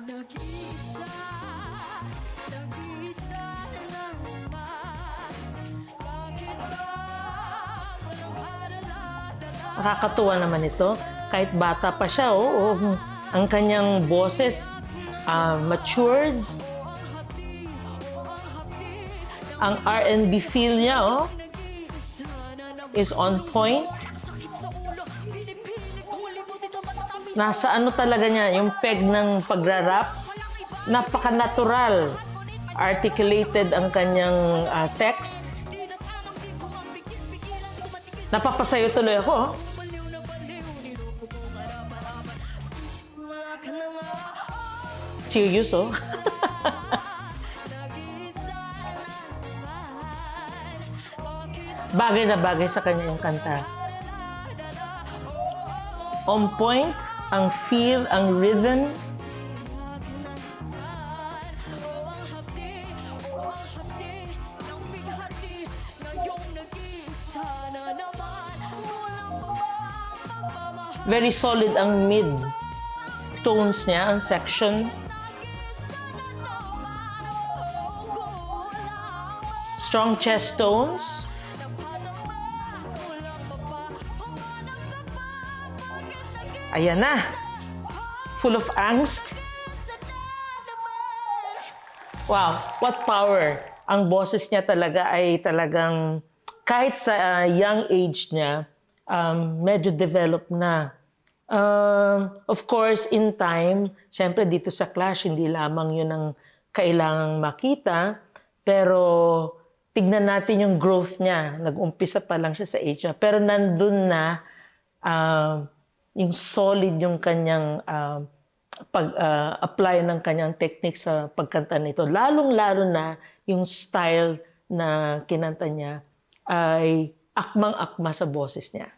Nag-iisa, nag-iisa lang naman. Bakit ba walang kadala-dala? Nakakatuwa naman ito. Kahit bata pa siya, ang kanyang boses matured. Ang R&B feel niya, is on point. Nasa ano talaga niya, yung peg ng pagra-rap. Napaka-natural. Articulated ang kanyang text. Napapasayo tuloy ako. Serious, oh. Bagay na bagay sa kanya yung kanta. On point, ang feel, ang rhythm. Very solid ang mid tones niya, ang section. Strong chest tones. Ayan na. Full of angst. Wow, what power. Ang boses niya talaga ay talagang, kahit sa young age niya, medyo developed na. Of course, in time, syempre dito sa Clash, hindi lamang yun ang kailangang makita, pero tignan natin yung growth niya. Nag-umpisa pa lang siya sa age niya, pero nandun na yung solid yung kanyang pag-apply ng kanyang technique sa pagkanta nito. Lalong-lalo na yung style na kinanta niya ay akmang-akma sa boses niya.